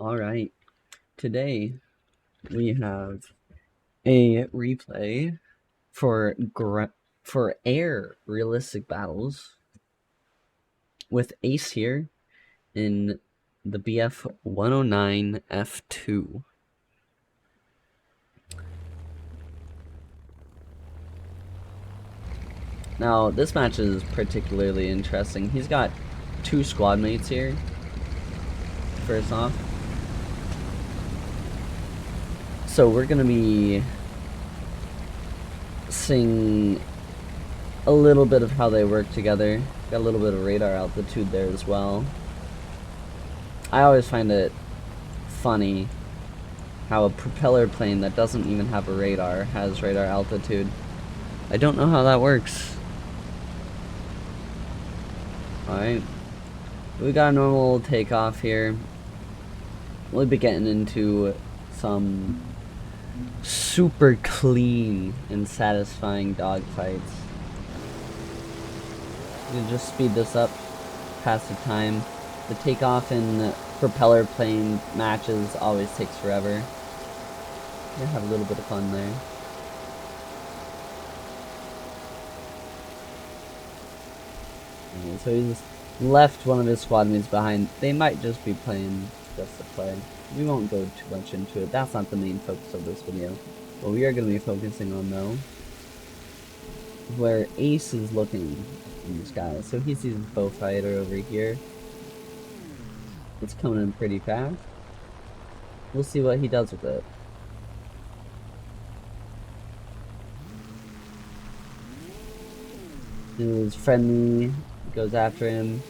Alright, today we have a replay for air realistic battles with Ace here in the BF 109 F2. Now, this match is particularly interesting. He's got two squad mates here, first off. So we're going to be seeing a little bit of how they work together. Got a little bit of radar altitude there as well. I always find it funny how a propeller plane that doesn't even have a radar has radar altitude. I don't know how that works. Alright, we got a normal takeoff here. We'll be getting into some super clean and satisfying dogfights. You can just speed this up, pass the time. The takeoff in propeller plane matches always takes forever. You have a little bit of fun there. So he's left one of his squad mates behind. They might just be playing just to play. We won't go too much into it. That's not the main focus of this video. What we are going to be focusing on, though, where Ace is looking in the sky. So he sees a bow fighter over here. It's coming in pretty fast. We'll see what he does with it. He was friendly, goes after him.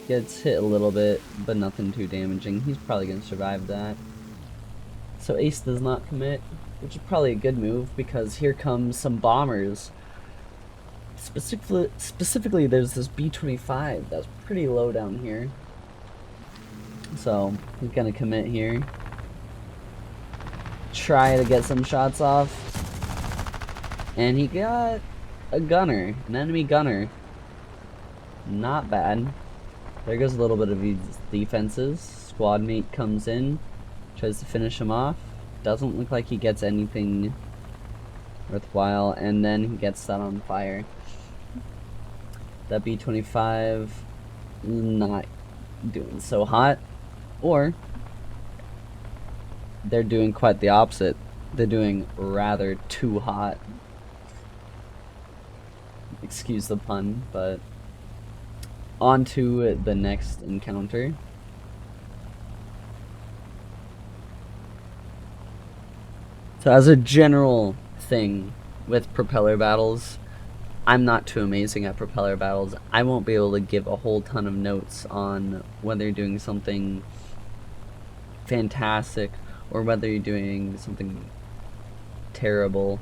Gets hit a little bit, but nothing too damaging. He's probably going to survive that. So Ace does not commit, which is probably a good move because here comes some bombers. Specifically, there's this B-25 that's pretty low down here. So he's going to commit here. Try to get some shots off. And he got a gunner, an enemy gunner. Not bad. There goes a little bit of his defenses. Squad mate comes in, tries to finish him off. Doesn't look like he gets anything worthwhile, and then he gets set on fire. That B-25 not doing so hot, or they're doing quite the opposite. They're doing rather too hot. Excuse the pun, but on to the next encounter. So as a general thing with propeller battles, I'm not too amazing at propeller battles. I won't be able to give a whole ton of notes on whether you're doing something fantastic or whether you're doing something terrible.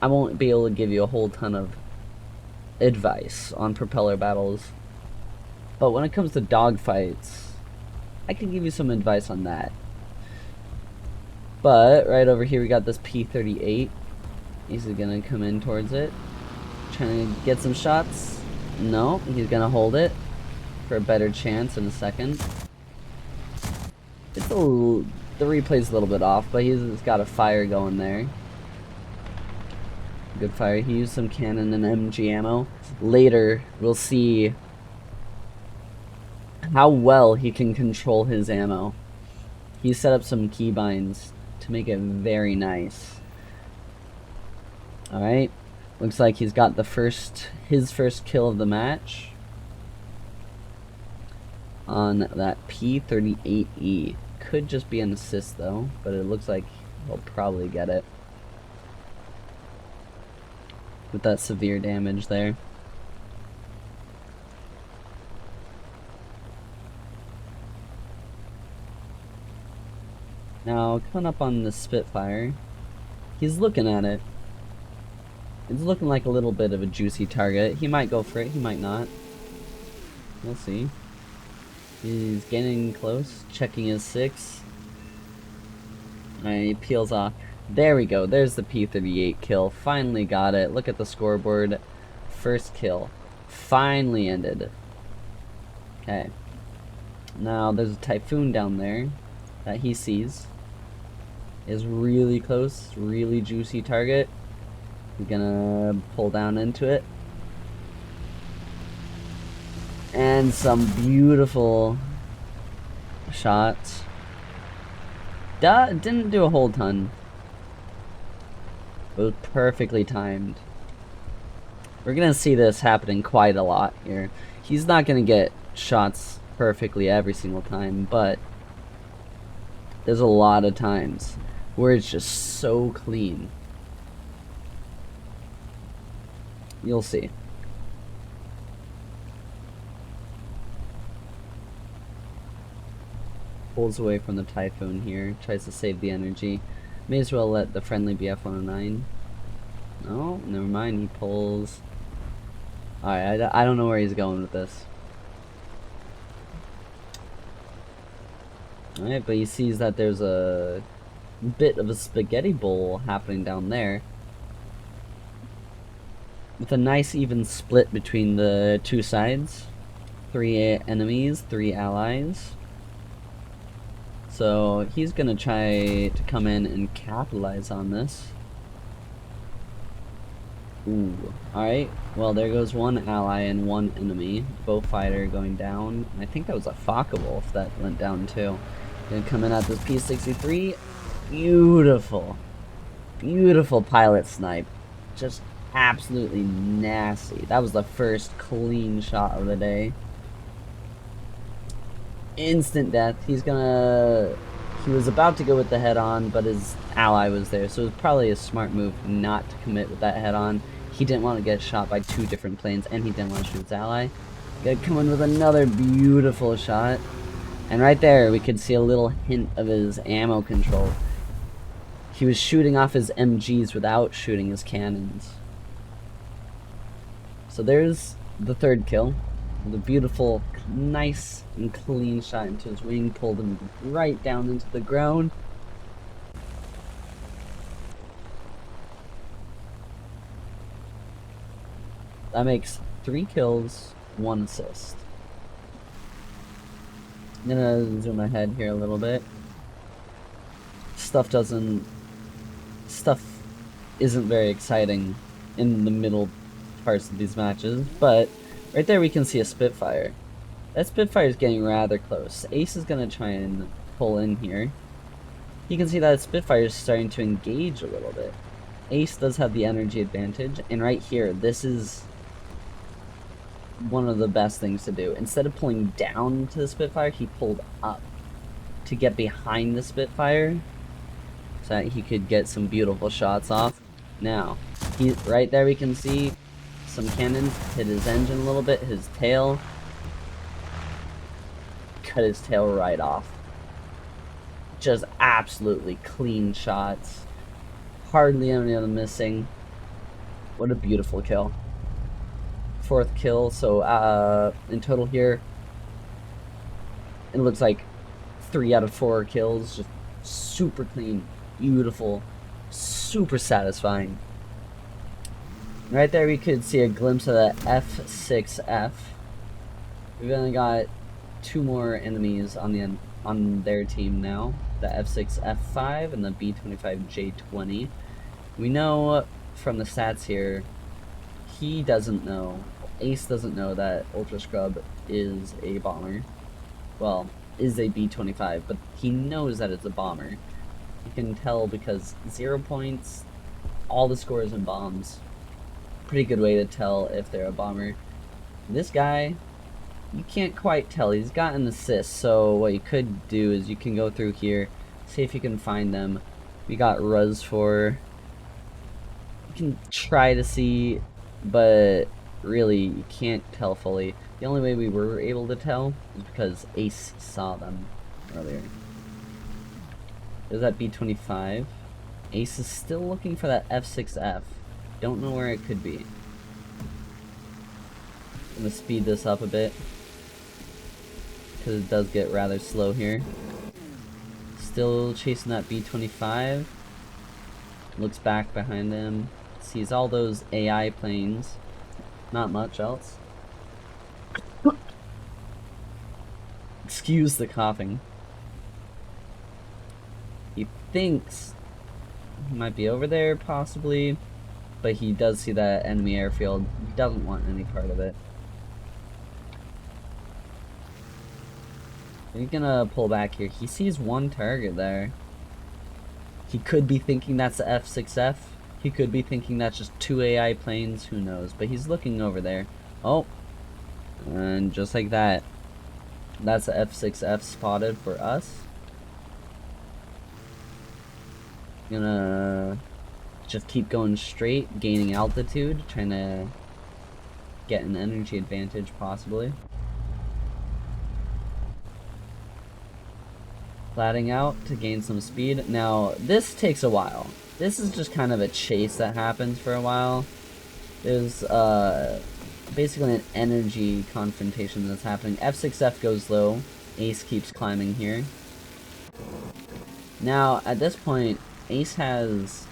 I won't be able to give you a whole ton of advice on propeller battles. But when it comes to dogfights, I can give you some advice on that. But right over here we got this P-38. He's gonna come in towards it. Trying to get some shots. No, he's gonna hold it for a better chance in a second. The replay's a little bit off, but he's got a fire going there. Good fire. He used some cannon and MG ammo. Later, we'll see how well he can control his ammo. He set up some keybinds to make it very nice. Alright. Looks like he's got his first kill of the match on that P-38E. Could just be an assist though, but it looks like he'll probably get it with that severe damage there. Now, coming up on the Spitfire, he's looking at it. It's looking like a little bit of a juicy target. He might go for it, he might not. We'll see. He's getting close, checking his 6. Alright, he peels off. There we go, there's the P-38 kill. Finally got it. Look at the scoreboard. First kill. finally ended. Okay. Now there's a typhoon down there that he sees. Is really close, really juicy target. We're gonna pull down into it. And some beautiful shots. Didn't do a whole ton. It was perfectly timed. We're gonna see this happening quite a lot here. He's not gonna get shots perfectly every single time, but there's a lot of times where it's just so clean. You'll see. Pulls away from the typhoon here, tries to save the energy. May as well let the friendly be F-109. No, never mind, he pulls. Alright, I don't know where he's going with this. Alright, but he sees that there's a bit of a spaghetti bowl happening down there. With a nice even split between the two sides. 3 enemies, 3 allies. So he's gonna try to come in and capitalize on this. Ooh, alright. Well, there goes one ally and one enemy. Bow fighter going down. I think that was a Focke-Wulf that went down too. Gonna come in at this P-63. Beautiful. Beautiful pilot snipe. Just absolutely nasty. That was the first clean shot of the day. Instant death. He was about to go with the head-on, but his ally was there, so it was probably a smart move not to commit with that head-on. He didn't want to get shot by 2 different planes, and he didn't want to shoot his ally. Gonna come in with another beautiful shot. And right there, we could see a little hint of his ammo control. He was shooting off his MGs without shooting his cannons. So there's the 3rd kill. The beautiful, nice and clean shot into his wing, pulled him right down into the ground. That makes 3 kills, 1 assist. I'm gonna zoom ahead here a little bit. Stuff isn't very exciting in the middle parts of these matches, but right there we can see a Spitfire. That Spitfire is getting rather close. Ace is going to try and pull in here. You can see that Spitfire is starting to engage a little bit. Ace does have the energy advantage, and right here, this is one of the best things to do. Instead of pulling down to the Spitfire, he pulled up to get behind the Spitfire so that he could get some beautiful shots off. Now, right there we can see some cannons hit his engine a little bit, his tail. Cut his tail right off. Just absolutely clean shots. Hardly any of them missing. What a beautiful kill. 4th kill, so in total here, it looks like 3 out of 4 kills. Just super clean, beautiful, super satisfying. Right there we could see a glimpse of the F6F. We've only got 2 more enemies on their team now. The F6F5 and the B25J20. We know from the stats here, he doesn't know, Ace doesn't know that Ultra Scrub is a bomber. Well, is a B25, but he knows that it's a bomber. You can tell because 0 points, all the scores in bombs. Pretty good way to tell if they're a bomber. This guy, you can't quite tell. He's got an assist, so what you could do is you can go through here, see if you can find them. We got Ruz for. You can try to see, but really you can't tell fully. The only way we were able to tell is because Ace saw them earlier. There's that B25. Ace is still looking for that F6F. Don't know where it could be. I'm gonna speed this up a bit because it does get rather slow here. Still chasing that B25. Looks back behind him. Sees all those AI planes. Not much else. Excuse the coughing. He thinks he might be over there, possibly, but he does see that enemy airfield. He doesn't want any part of it. He's gonna pull back here. He sees one target there. He could be thinking that's the F6F. He could be thinking that's just 2 AI planes. Who knows? But he's looking over there. Oh. And just like that. That's the F6F spotted for us. Gonna just keep going straight, gaining altitude, trying to get an energy advantage possibly. Flatting out to gain some speed. Now, this takes a while. This is just kind of a chase that happens for a while. There's basically an energy confrontation that's happening. F6F goes low. Ace keeps climbing here. Now, at this point, Ace has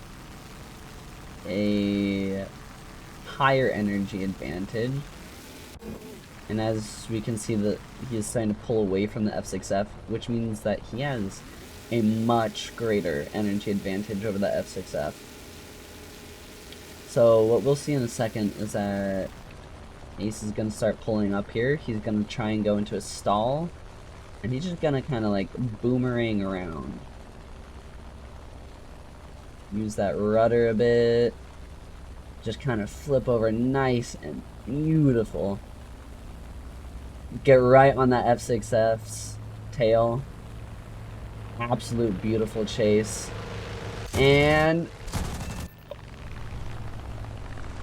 a higher energy advantage. And as we can see that he is starting to pull away from the F6F, which means that he has a much greater energy advantage over the F6F. So what we'll see in a second is that Ace is going to start pulling up here. He's going to try and go into a stall. And he's just going to kind of like boomerang around. Use that rudder a bit. Just kind of flip over nice and beautiful. Get right on that F6F's tail. Absolute beautiful chase. And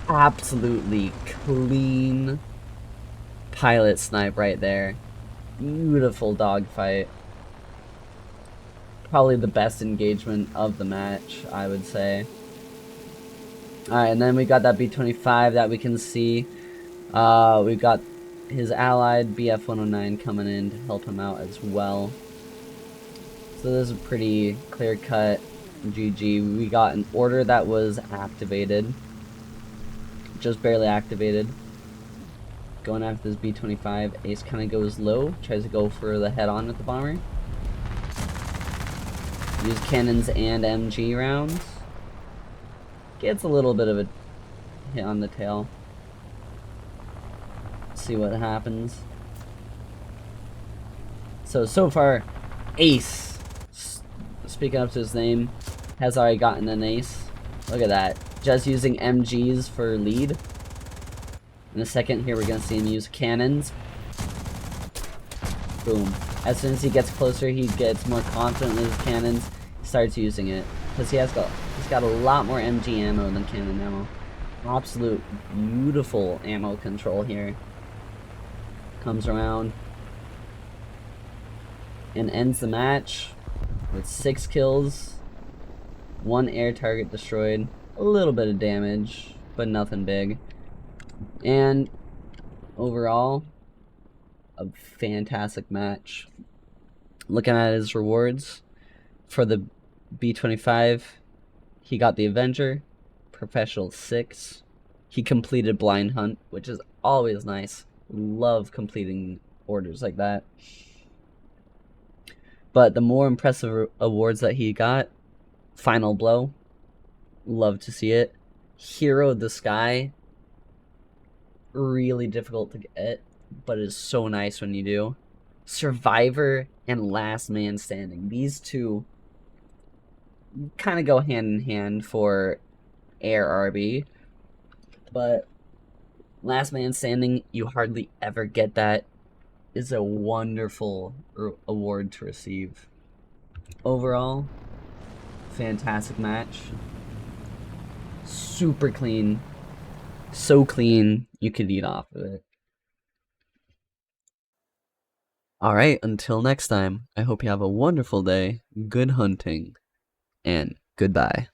absolutely clean pilot snipe right there. Beautiful dogfight. Probably the best engagement of the match, I would say. Alright, and then we got that B-25 that we can see. We've got his allied BF-109 coming in to help him out as well. So this is a pretty clear-cut GG. We got an order that was activated. Just barely activated. Going after this B-25. Ace kind of goes low. Tries to go for the head-on with the bomber. Use cannons and MG rounds. Gets a little bit of a hit on the tail. See what happens. So far, Ace, speaking up to his name, has already gotten an ace. Look at that. Just using MGs for lead. In a second here, we're going to see him use cannons. Boom. As soon as he gets closer, he gets more confident with his cannons. He starts using it. Because he's got a lot more MG ammo than cannon ammo. Absolute beautiful ammo control here. Comes around and ends the match with 6 kills, 1 air target destroyed, a little bit of damage, but nothing big. And overall, a fantastic match. Looking at his rewards for the B-25, he got the Avenger, Professional 6. He completed Blind Hunt, which is always nice. Love completing orders like that. But the more impressive awards that he got, Final Blow, love to see it. Hero of the Sky, really difficult to get, but it's so nice when you do. Survivor and Last Man Standing, these two kind of go hand in hand for Air RB, but Last Man Standing, you hardly ever get that. Is a wonderful award to receive. Overall, fantastic match. Super clean. So clean, you could eat off of it. Alright, until next time, I hope you have a wonderful day, good hunting, and goodbye.